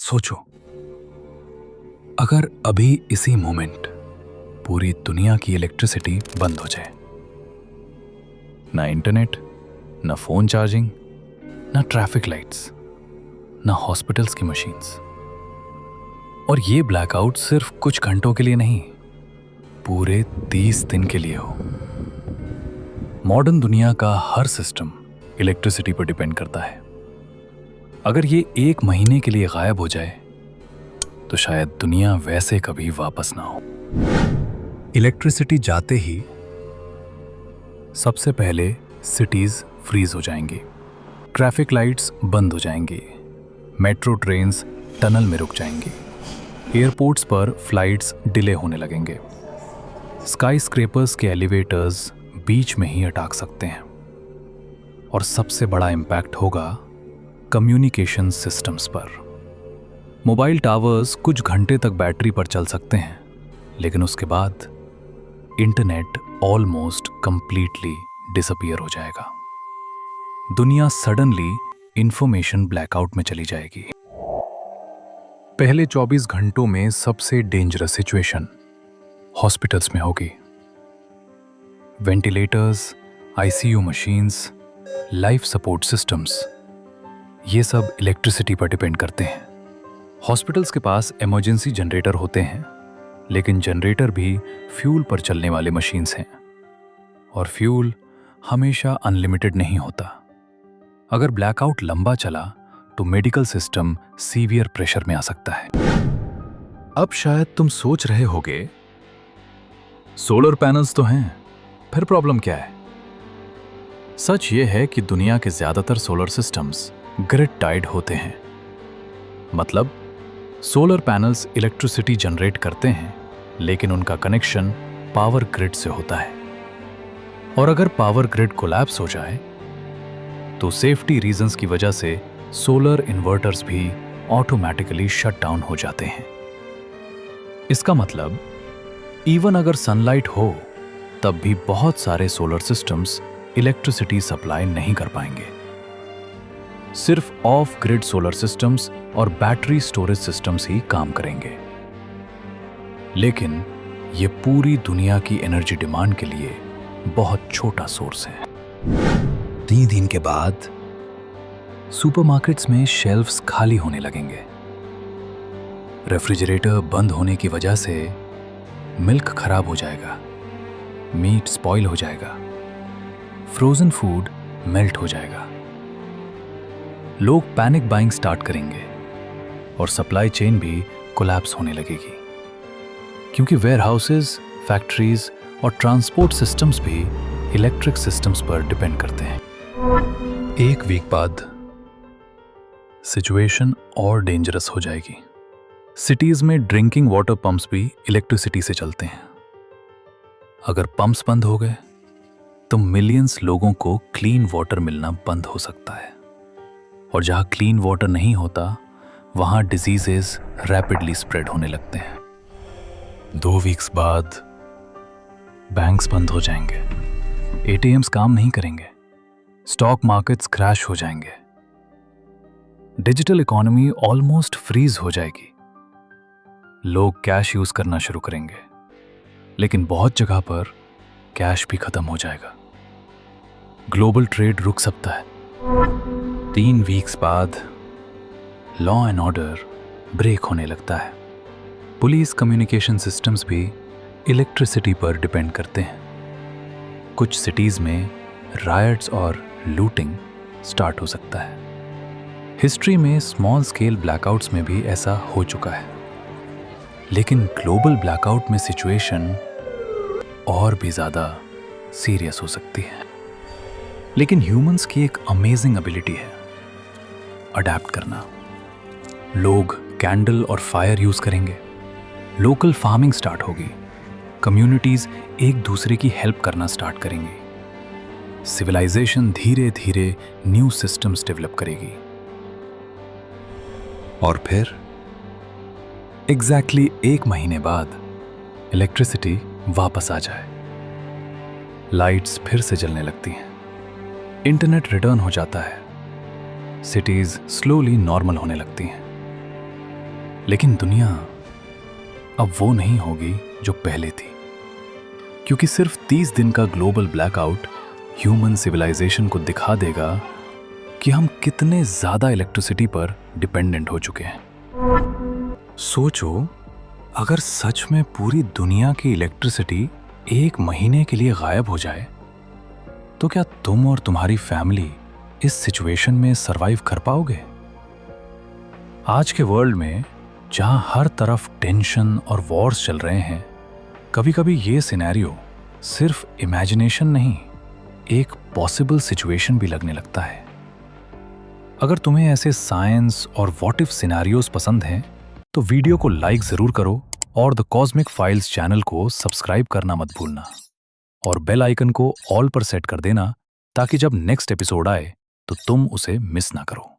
सोचो, अगर अभी इसी मोमेंट पूरी दुनिया की इलेक्ट्रिसिटी बंद हो जाए, ना इंटरनेट, ना फोन चार्जिंग, ना ट्रैफिक लाइट्स, ना हॉस्पिटल्स की मशीन्स, और ये ब्लैकआउट सिर्फ कुछ घंटों के लिए नहीं, पूरे 30 दिन के लिए हो। मॉडर्न दुनिया का हर सिस्टम इलेक्ट्रिसिटी पर डिपेंड करता है। अगर ये 1 महीने के लिए गायब हो जाए तो शायद दुनिया वैसे कभी वापस ना हो। इलेक्ट्रिसिटी जाते ही सबसे पहले सिटीज फ्रीज हो जाएंगी, ट्रैफिक लाइट्स बंद हो जाएंगी, मेट्रो ट्रेन्स टनल में रुक जाएंगी, एयरपोर्ट्स पर फ्लाइट्स डिले होने लगेंगे, स्काई स्क्रेपर्स के एलिवेटर्स बीच में ही अटक सकते हैं, और सबसे बड़ा इम्पैक्ट होगा कम्युनिकेशन सिस्टम्स पर। मोबाइल टावर्स कुछ घंटे तक बैटरी पर चल सकते हैं, लेकिन उसके बाद इंटरनेट ऑलमोस्ट कंप्लीटली डिसअपीयर हो जाएगा। दुनिया सडनली इंफॉर्मेशन ब्लैकआउट में चली जाएगी। पहले 24 घंटों में सबसे डेंजरस सिचुएशन हॉस्पिटल्स में होगी। Ventilators, ICU machines, life support systems, ये सब इलेक्ट्रिसिटी पर डिपेंड करते हैं। हॉस्पिटल्स के पास इमरजेंसी जनरेटर होते हैं, लेकिन जनरेटर भी फ्यूल पर चलने वाले मशीन्स हैं, और फ्यूल हमेशा अनलिमिटेड नहीं होता। अगर ब्लैकआउट लंबा चला तो मेडिकल सिस्टम सीवियर प्रेशर में आ सकता है। अब शायद तुम सोच रहे होगे, सोलर पैनल्स तो हैं, फिर प्रॉब्लम क्या है? सच ये है कि दुनिया के ज्यादातर सोलर सिस्टम्स ग्रिड टाइड होते हैं। मतलब सोलर पैनल्स इलेक्ट्रिसिटी जनरेट करते हैं, लेकिन उनका कनेक्शन पावर ग्रिड से होता है, और अगर पावर ग्रिड कोलैप्स हो जाए तो सेफ्टी रीजंस की वजह से सोलर इन्वर्टर्स भी ऑटोमेटिकली शट डाउन हो जाते हैं। इसका मतलब इवन अगर सनलाइट हो तब भी बहुत सारे सोलर सिस्टम्स इलेक्ट्रिसिटी सप्लाई नहीं कर पाएंगे। सिर्फ ऑफ ग्रिड सोलर सिस्टम्स और बैटरी स्टोरेज सिस्टम्स ही काम करेंगे। लेकिन ये पूरी दुनिया की एनर्जी डिमांड के लिए बहुत छोटा सोर्स है। 3 दिन के बाद सुपरमार्केट्स में शेल्फ्स खाली होने लगेंगे। रेफ्रिजरेटर बंद होने की वजह से मिल्क खराब हो जाएगा, मीट स्पॉइल हो जाएगा, फ्रोजन फूड मेल्ट हो जाएगा। लोग पैनिक बाइंग स्टार्ट करेंगे और सप्लाई चेन भी कोलैप्स होने लगेगी, क्योंकि वेयरहाउसेस, फैक्ट्रीज और ट्रांसपोर्ट सिस्टम्स भी इलेक्ट्रिक सिस्टम्स पर डिपेंड करते हैं। 1 वीक बाद सिचुएशन और डेंजरस हो जाएगी। सिटीज में ड्रिंकिंग वाटर पंप्स भी इलेक्ट्रिसिटी से चलते हैं। अगर पंप्स बंद हो गए तो मिलियंस लोगों को क्लीन वाटर मिलना बंद हो सकता है, और जहां क्लीन वाटर नहीं होता वहां डिजीजेस रैपिडली स्प्रेड होने लगते हैं। 2 वीक्स बाद बैंक्स बंद हो जाएंगे, एटीएम्स काम नहीं करेंगे, स्टॉक मार्केट्स क्रैश हो जाएंगे, डिजिटल इकोनॉमी ऑलमोस्ट फ्रीज हो जाएगी। लोग कैश यूज करना शुरू करेंगे, लेकिन बहुत जगह पर कैश भी खत्म हो जाएगा। ग्लोबल ट्रेड रुक सकता है। 3 वीक्स बाद लॉ एंड ऑर्डर ब्रेक होने लगता है। पुलिस, कम्युनिकेशन सिस्टम्स भी इलेक्ट्रिसिटी पर डिपेंड करते हैं। कुछ सिटीज में रायट्स और लूटिंग स्टार्ट हो सकता है। हिस्ट्री में स्मॉल स्केल ब्लैकआउट्स में भी ऐसा हो चुका है, लेकिन ग्लोबल ब्लैकआउट में सिचुएशन और भी ज़्यादा सीरियस हो सकती है। लेकिन ह्यूमंस की एक अमेजिंग एबिलिटी है अडैप्ट करना। लोग कैंडल और फायर यूज करेंगे, लोकल फार्मिंग स्टार्ट होगी, कम्युनिटीज एक दूसरे की हेल्प करना स्टार्ट करेंगी, सिविलाइजेशन धीरे धीरे न्यू सिस्टम्स डेवलप करेगी, और फिर एग्जैक्टली 1 महीने बाद इलेक्ट्रिसिटी वापस आ जाए। लाइट्स फिर से जलने लगती हैं, इंटरनेट रिटर्न हो जाता है, सिटीज स्लोली नॉर्मल होने लगती हैं, लेकिन दुनिया अब वो नहीं होगी जो पहले थी, क्योंकि सिर्फ 30 दिन का ग्लोबल ब्लैकआउट ह्यूमन सिविलाइजेशन को दिखा देगा कि हम कितने ज्यादा इलेक्ट्रिसिटी पर डिपेंडेंट हो चुके हैं। सोचो, अगर सच में पूरी दुनिया की इलेक्ट्रिसिटी एक महीने के लिए गायब हो जाए, तो क्या तुम और तुम्हारी फैमिली इस सिचुएशन में सरवाइव कर पाओगे? आज के वर्ल्ड में जहां हर तरफ टेंशन और वॉर्स चल रहे हैं, कभी कभी ये सिनेरियो सिर्फ इमेजिनेशन नहीं, एक पॉसिबल सिचुएशन भी लगने लगता है। अगर तुम्हें ऐसे साइंस और व्हाट इफ सिनेरियोस पसंद हैं, तो वीडियो को लाइक जरूर करो और द कॉस्मिक फाइल्स चैनल को सब्सक्राइब करना मत भूलना और बेल आइकन को ऑल पर सेट कर देना, ताकि जब नेक्स्ट एपिसोड आए तो तुम उसे मिस ना करो।